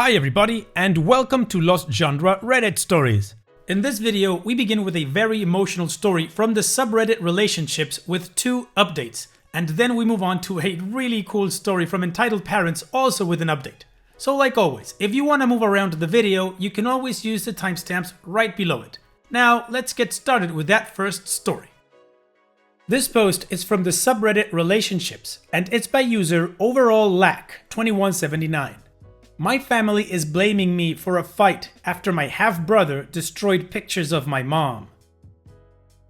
Hi everybody, and welcome to Lost Genre Reddit Stories. In this video, we begin with a very emotional story from the subreddit Relationships with 2 updates, and then we move on to a really cool story from Entitled Parents also with an update. So like always, if you want to move around the video, you can always use the timestamps right below it. Now, let's get started with that first story. This post is from the subreddit Relationships, and it's by user OverallLack2179. My family is blaming me for a fight after my half-brother destroyed pictures of my mom.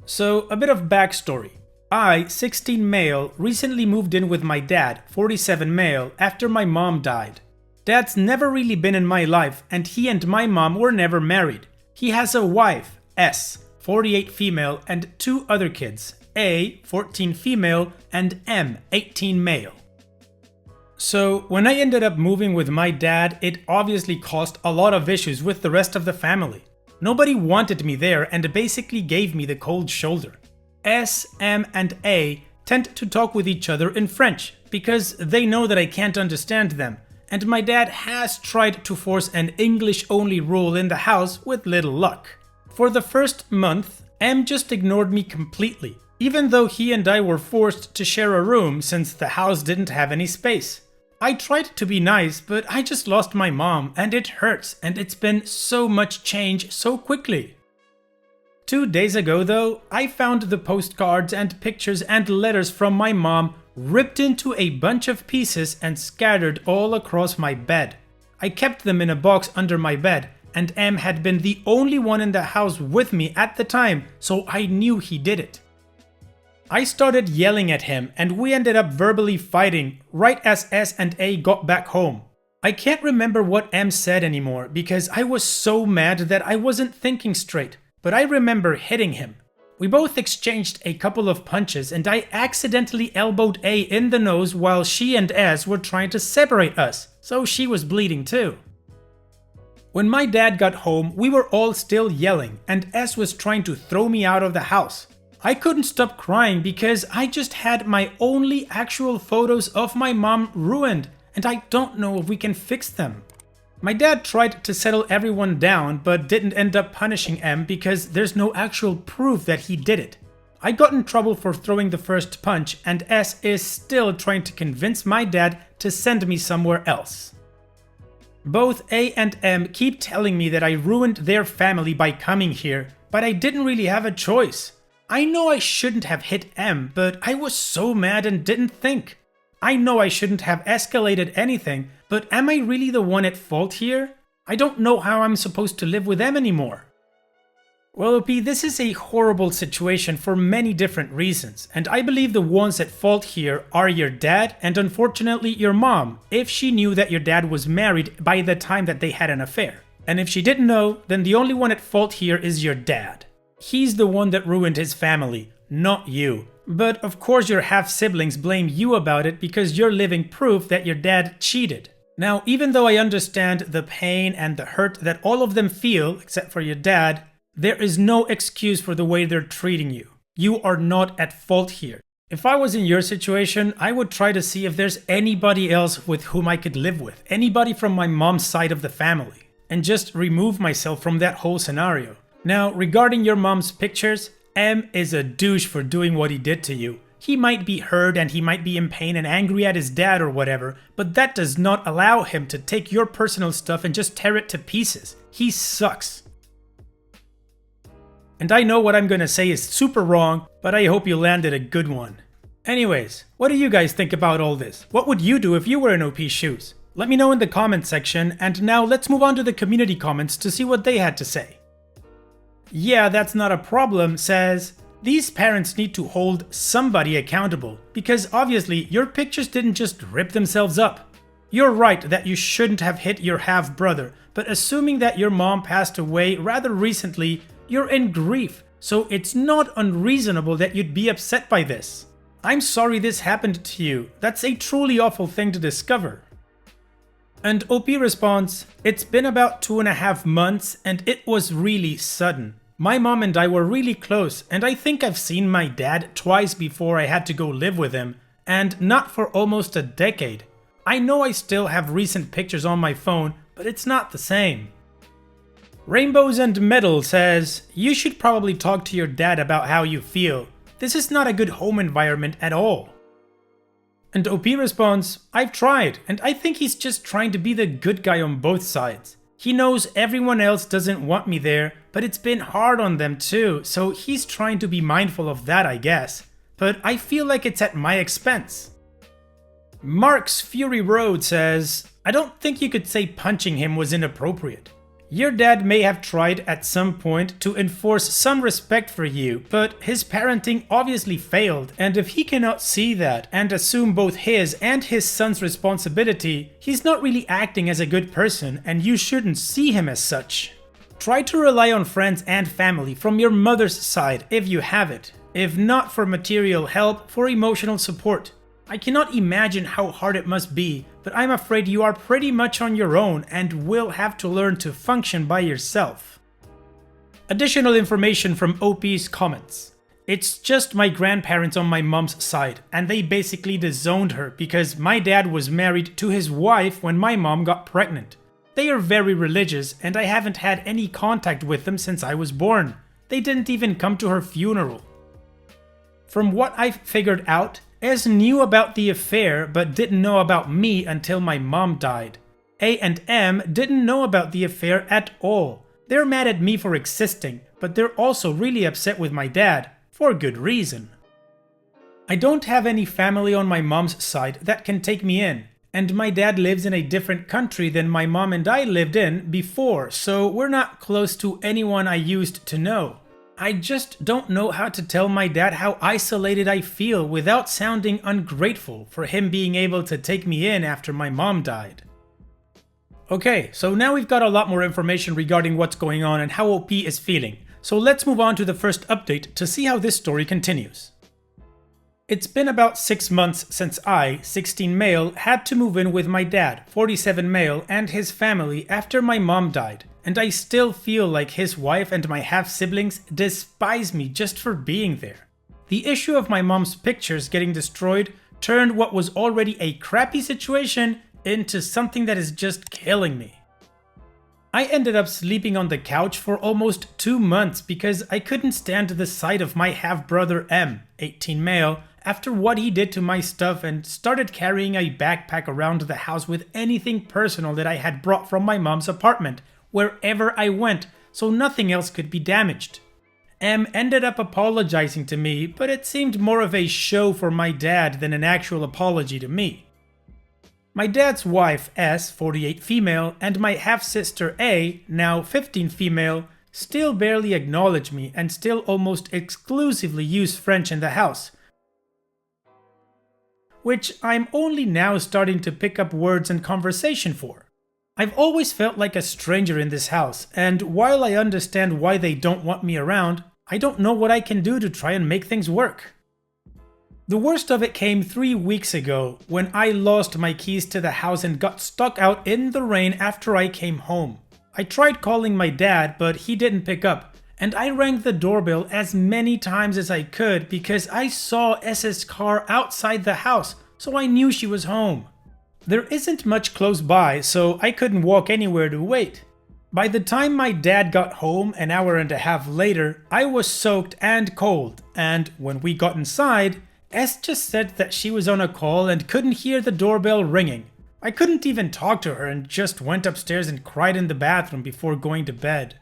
So, a bit of backstory. I, 16 male, recently moved in with my dad, 47 male, after my mom died. Dad's never really been in my life, and he and my mom were never married. He has a wife, S, 48 female, and 2 other kids, A, 14 female, and M, 18 male. So, when I ended up moving with my dad, it obviously caused a lot of issues with the rest of the family. Nobody wanted me there and basically gave me the cold shoulder. S, M, and A tend to talk with each other in French because they know that I can't understand them, and my dad has tried to force an English-only rule in the house with little luck. For the first month, M just ignored me completely, even though he and I were forced to share a room since the house didn't have any space. I tried to be nice, but I just lost my mom and it hurts, and it's been so much change so quickly. 2 days ago though, I found the postcards and pictures and letters from my mom ripped into a bunch of pieces and scattered all across my bed. I kept them in a box under my bed, and M had been the only one in the house with me at the time, so I knew he did it. I started yelling at him and we ended up verbally fighting right as S and A got back home. I can't remember what M said anymore because I was so mad that I wasn't thinking straight, but I remember hitting him. We both exchanged a couple of punches and I accidentally elbowed A in the nose while she and S were trying to separate us, so she was bleeding too. When my dad got home, we were all still yelling and S was trying to throw me out of the house. I couldn't stop crying because I just had my only actual photos of my mom ruined, and I don't know if we can fix them. My dad tried to settle everyone down but didn't end up punishing M because there's no actual proof that he did it. I got in trouble for throwing the first punch, and S is still trying to convince my dad to send me somewhere else. Both A and M keep telling me that I ruined their family by coming here, but I didn't really have a choice. I know I shouldn't have hit M, but I was so mad and didn't think. I know I shouldn't have escalated anything, but am I really the one at fault here? I don't know how I'm supposed to live with M anymore. Well, OP, this is a horrible situation for many different reasons, and I believe the ones at fault here are your dad and unfortunately your mom, if she knew that your dad was married by the time that they had an affair. And if she didn't know, then the only one at fault here is your dad. He's the one that ruined his family, not you. But of course your half-siblings blame you about it because you're living proof that your dad cheated. Now, even though I understand the pain and the hurt that all of them feel, except for your dad, there is no excuse for the way they're treating you. You are not at fault here. If I was in your situation, I would try to see if there's anybody else with whom I could live with, anybody from my mom's side of the family, and just remove myself from that whole scenario. Now, regarding your mom's pictures, M is a douche for doing what he did to you. He might be hurt and he might be in pain and angry at his dad or whatever, but that does not allow him to take your personal stuff and just tear it to pieces. He sucks. And I know what I'm gonna say is super wrong, but I hope you landed a good one. Anyways, what do you guys think about all this? What would you do if you were in OP's shoes? Let me know in the comment section, and now let's move on to the community comments to see what they had to say. Yeah, that's not a problem says, these parents need to hold somebody accountable because obviously your pictures didn't just rip themselves up. You're right that you shouldn't have hit your half-brother, but assuming that your mom passed away rather recently, you're in grief, so it's not unreasonable that you'd be upset by this. I'm sorry this happened to you. That's a truly awful thing to discover. And OP responds, it's been about 2.5 months and it was really sudden. My mom and I were really close, and I think I've seen my dad twice before I had to go live with him, and not for almost a decade. I know I still have recent pictures on my phone, but it's not the same. Rainbows and Metal says, you should probably talk to your dad about how you feel. This is not a good home environment at all. And OP responds, I've tried, and I think he's just trying to be the good guy on both sides. He knows everyone else doesn't want me there, but it's been hard on them too, so he's trying to be mindful of that, I guess. But I feel like it's at my expense. Mark's Fury Road says, I don't think you could say punching him was inappropriate. Your dad may have tried at some point to enforce some respect for you, but his parenting obviously failed, and if he cannot see that and assume both his and his son's responsibility, he's not really acting as a good person, and you shouldn't see him as such. Try to rely on friends and family from your mother's side if you have it, if not for material help, for emotional support. I cannot imagine how hard it must be, but I'm afraid you are pretty much on your own and will have to learn to function by yourself. Additional information from OP's comments. It's just my grandparents on my mom's side, and they basically disowned her because my dad was married to his wife when my mom got pregnant. They are very religious, and I haven't had any contact with them since I was born. They didn't even come to her funeral. From what I've figured out, S knew about the affair but didn't know about me until my mom died. A and M didn't know about the affair at all. They're mad at me for existing, but they're also really upset with my dad, for good reason. I don't have any family on my mom's side that can take me in, and my dad lives in a different country than my mom and I lived in before, so we're not close to anyone I used to know. I just don't know how to tell my dad how isolated I feel without sounding ungrateful for him being able to take me in after my mom died. Okay, so now we've got a lot more information regarding what's going on and how OP is feeling, so let's move on to the first update to see how this story continues. It's been about 6 months since I, 16 male, had to move in with my dad, 47 male, and his family after my mom died. And I still feel like his wife and my half-siblings despise me just for being there. The issue of my mom's pictures getting destroyed turned what was already a crappy situation into something that is just killing me. I ended up sleeping on the couch for almost 2 months because I couldn't stand the sight of my half-brother M, 18 male, after what he did to my stuff, and started carrying a backpack around the house with anything personal that I had brought from my mom's apartment wherever I went, so nothing else could be damaged. M ended up apologizing to me, but it seemed more of a show for my dad than an actual apology to me. My dad's wife, S, 48 female, and my half-sister A, now 15 female, still barely acknowledge me and still almost exclusively use French in the house, which I'm only now starting to pick up words and conversation for. I've always felt like a stranger in this house, and while I understand why they don't want me around, I don't know what I can do to try and make things work. The worst of it came 3 weeks ago, when I lost my keys to the house and got stuck out in the rain after I came home. I tried calling my dad, but he didn't pick up, and I rang the doorbell as many times as I could because I saw S's car outside the house, so I knew she was home. There isn't much close by, so I couldn't walk anywhere to wait. By the time my dad got home an hour and a half later, I was soaked and cold, and when we got inside, S just said that she was on a call and couldn't hear the doorbell ringing. I couldn't even talk to her and just went upstairs and cried in the bathroom before going to bed.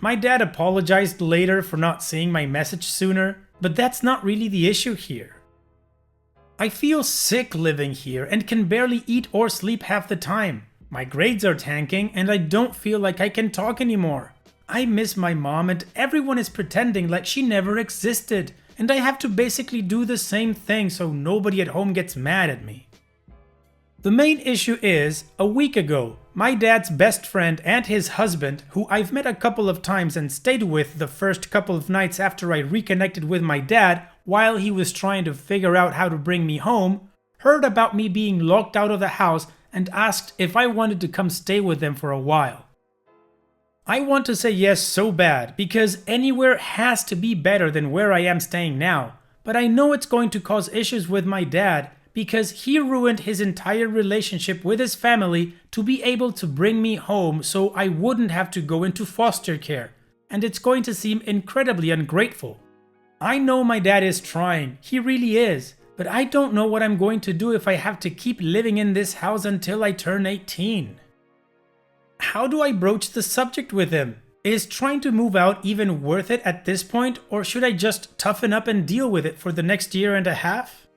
My dad apologized later for not seeing my message sooner, but that's not really the issue here. I feel sick living here and can barely eat or sleep half the time. My grades are tanking and I don't feel like I can talk anymore. I miss my mom and everyone is pretending like she never existed, and I have to basically do the same thing so nobody at home gets mad at me. The main issue is, a week ago, my dad's best friend and his husband, who I've met a couple of times and stayed with the first couple of nights after I reconnected with my dad while he was trying to figure out how to bring me home, heard about me being locked out of the house and asked if I wanted to come stay with them for a while. I want to say yes so bad, because anywhere has to be better than where I am staying now, but I know it's going to cause issues with my dad because he ruined his entire relationship with his family to be able to bring me home so I wouldn't have to go into foster care, and it's going to seem incredibly ungrateful. I know my dad is trying, he really is, but I don't know what I'm going to do if I have to keep living in this house until I turn 18. How do I broach the subject with him? Is trying to move out even worth it at this point, or should I just toughen up and deal with it for the next year and a half?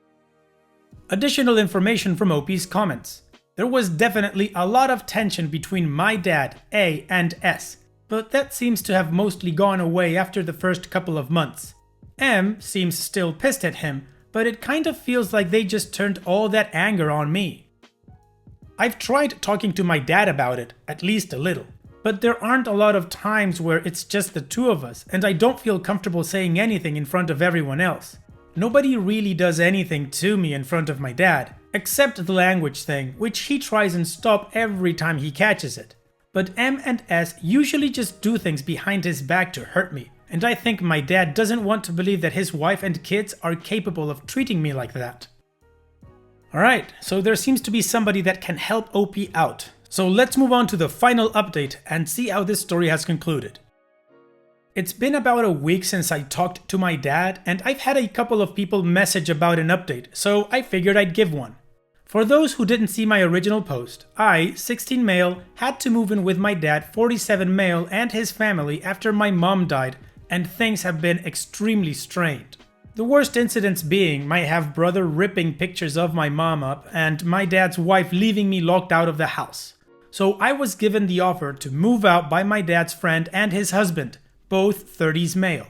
Additional information from OP's comments. There was definitely a lot of tension between my dad, A, and S, but that seems to have mostly gone away after the first couple of months. M seems still pissed at him, but it kind of feels like they just turned all that anger on me. I've tried talking to my dad about it, at least a little, but there aren't a lot of times where it's just the two of us, and I don't feel comfortable saying anything in front of everyone else. Nobody really does anything to me in front of my dad, except the language thing, which he tries and stop every time he catches it. But M and S usually just do things behind his back to hurt me, and I think my dad doesn't want to believe that his wife and kids are capable of treating me like that. Alright, so there seems to be somebody that can help OP out. So let's move on to the final update and see how this story has concluded. It's been about a week since I talked to my dad, and I've had a couple of people message about an update, so I figured I'd give one. For those who didn't see my original post, I, 16 male, had to move in with my dad, 47 male, and his family after my mom died, and things have been extremely strained. The worst incidents being my half-brother ripping pictures of my mom up and my dad's wife leaving me locked out of the house. So I was given the offer to move out by my dad's friend and his husband, both 30s male.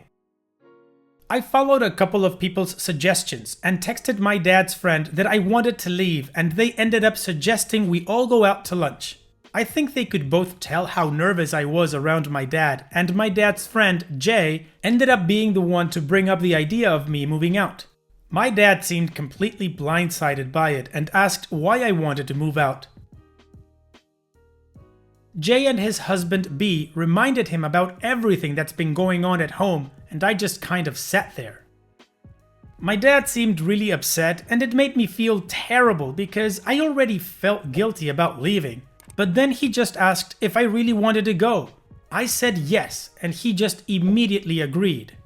I followed a couple of people's suggestions and texted my dad's friend that I wanted to leave, and they ended up suggesting we all go out to lunch. I think they could both tell how nervous I was around my dad, and my dad's friend, Jay, ended up being the one to bring up the idea of me moving out. My dad seemed completely blindsided by it and asked why I wanted to move out. Jay and his husband B reminded him about everything that's been going on at home, and I just kind of sat there. My dad seemed really upset, and it made me feel terrible because I already felt guilty about leaving. But then he just asked if I really wanted to go. I said yes, and he just immediately agreed.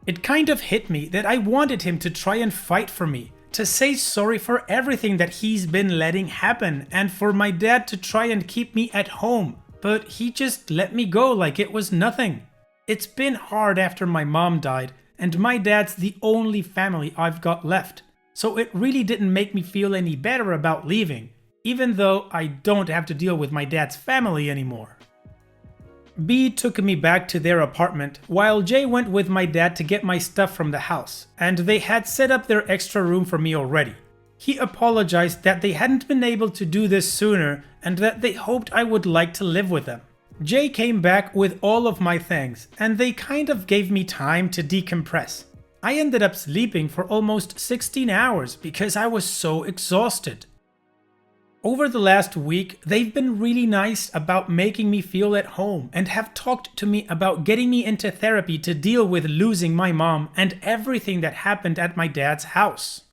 It kind of hit me that I wanted him to try and fight for me, to say sorry for everything that he's been letting happen, and for my dad to try and keep me at home, but he just let me go like it was nothing. It's been hard after my mom died, and my dad's the only family I've got left, so it really didn't make me feel any better about leaving, even though I don't have to deal with my dad's family anymore. B took me back to their apartment, while Jay went with my dad to get my stuff from the house, and they had set up their extra room for me already. He apologized that they hadn't been able to do this sooner, and that they hoped I would like to live with them. Jay came back with all of my things, and they kind of gave me time to decompress. I ended up sleeping for almost 16 hours because I was so exhausted. Over the last week, they've been really nice about making me feel at home and have talked to me about getting me into therapy to deal with losing my mom and everything that happened at my dad's house.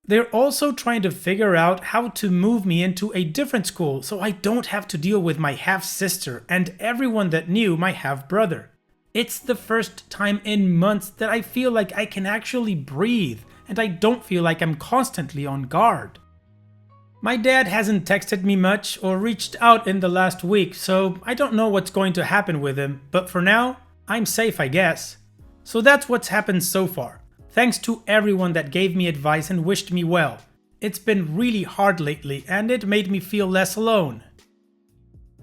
They're also trying to figure out how to move me into a different school so I don't have to deal with my half-sister and everyone that knew my half-brother. It's the first time in months that I feel like I can actually breathe, and I don't feel like I'm constantly on guard. My dad hasn't texted me much or reached out in the last week, so I don't know what's going to happen with him, but for now, I'm safe, I guess. So that's what's happened so far. Thanks to everyone that gave me advice and wished me well. It's been really hard lately, and it made me feel less alone.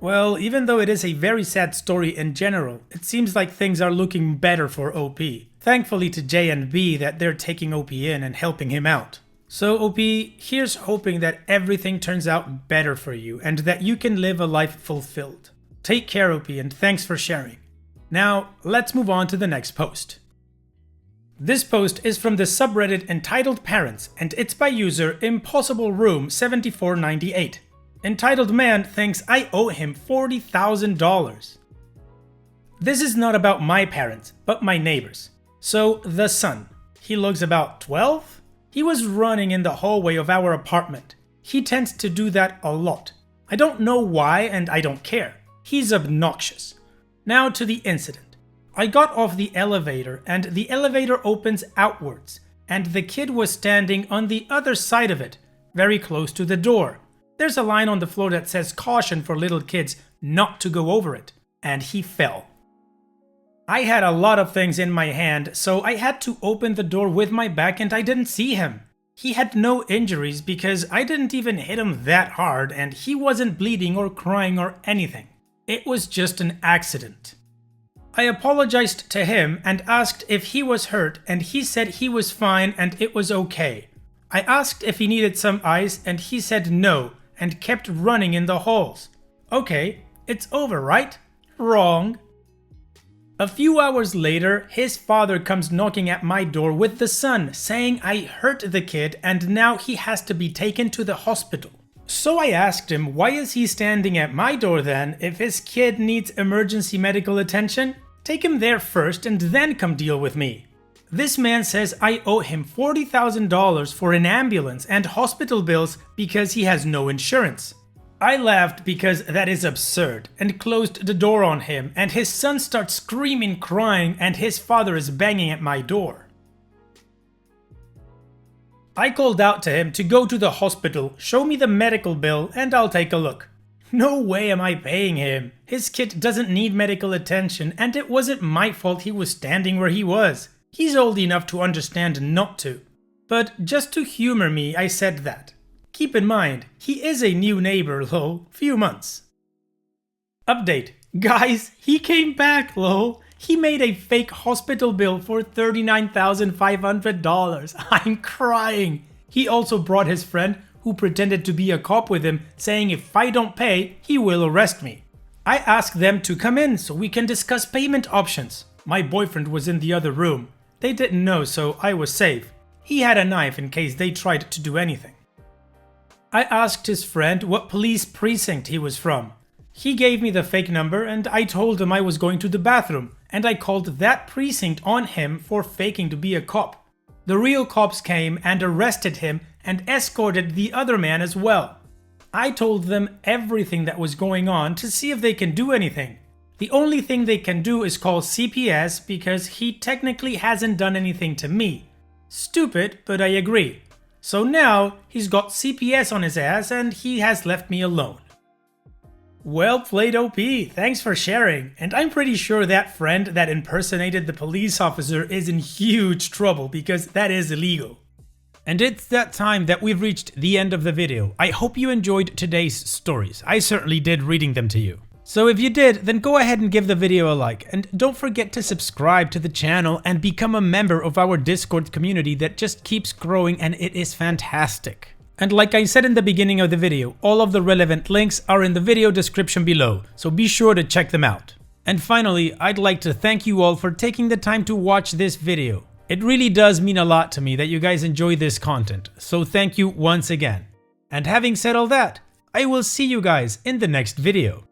Well, even though it is a very sad story in general, it seems like things are looking better for OP. Thankfully to J and B that they're taking OP in and helping him out. So OP, here's hoping that everything turns out better for you and that you can live a life fulfilled. Take care, OP, and thanks for sharing. Now, let's move on to the next post. This post is from the subreddit entitled Parents, and it's by user ImpossibleRoom7498. Entitled man thinks I owe him $40,000. This is not about my parents, but my neighbors. So, the son. He looks about 12? He was running in the hallway of our apartment. He tends to do that a lot. I don't know why and I don't care. He's obnoxious. Now to the incident. I got off the elevator and the elevator opens outwards, and the kid was standing on the other side of it, very close to the door. There's a line on the floor that says caution for little kids not to go over it, and he fell. I had a lot of things in my hand, so I had to open the door with my back and I didn't see him. He had no injuries because I didn't even hit him that hard and he wasn't bleeding or crying or anything. It was just an accident. I apologized to him and asked if he was hurt, and he said he was fine and it was okay. I asked if he needed some ice and he said no and kept running in the halls. Okay, it's over, right? Wrong. A few hours later, his father comes knocking at my door with the son, saying I hurt the kid and now he has to be taken to the hospital. So I asked him, why is he standing at my door then if his kid needs emergency medical attention? Take him there first and then come deal with me. This man says I owe him $40,000 for an ambulance and hospital bills because he has no insurance. I laughed because that is absurd and closed the door on him, and his son starts screaming, crying, and his father is banging at my door. I called out to him to go to the hospital, show me the medical bill, and I'll take a look. No way am I paying him. His kid doesn't need medical attention, and it wasn't my fault he was standing where he was. He's old enough to understand not to. But just to humor me, I said that. Keep in mind, he is a new neighbor, lol, few months. Update. Guys, he came back, lol. He made a fake hospital bill for $39,500. I'm crying. He also brought his friend, who pretended to be a cop with him, saying if I don't pay, he will arrest me. I asked them to come in so we can discuss payment options. My boyfriend was in the other room. They didn't know, so I was safe. He had a knife in case they tried to do anything. I asked his friend what police precinct he was from. He gave me the fake number and I told him I was going to the bathroom, and I called that precinct on him for faking to be a cop. The real cops came and arrested him and escorted the other man as well. I told them everything that was going on to see if they can do anything. The only thing they can do is call CPS because he technically hasn't done anything to me. Stupid, but I agree. So now he's got CPS on his ass and he has left me alone. Well played, OP, thanks for sharing, and I'm pretty sure that friend that impersonated the police officer is in huge trouble because that is illegal. And it's that time that we've reached the end of the video. I hope you enjoyed today's stories. I certainly did reading them to you. So if you did, then go ahead and give the video a like, and don't forget to subscribe to the channel and become a member of our Discord community that just keeps growing and it is fantastic. And like I said in the beginning of the video, all of the relevant links are in the video description below, so be sure to check them out. And finally, I'd like to thank you all for taking the time to watch this video. It really does mean a lot to me that you guys enjoy this content, so thank you once again. And having said all that, I will see you guys in the next video.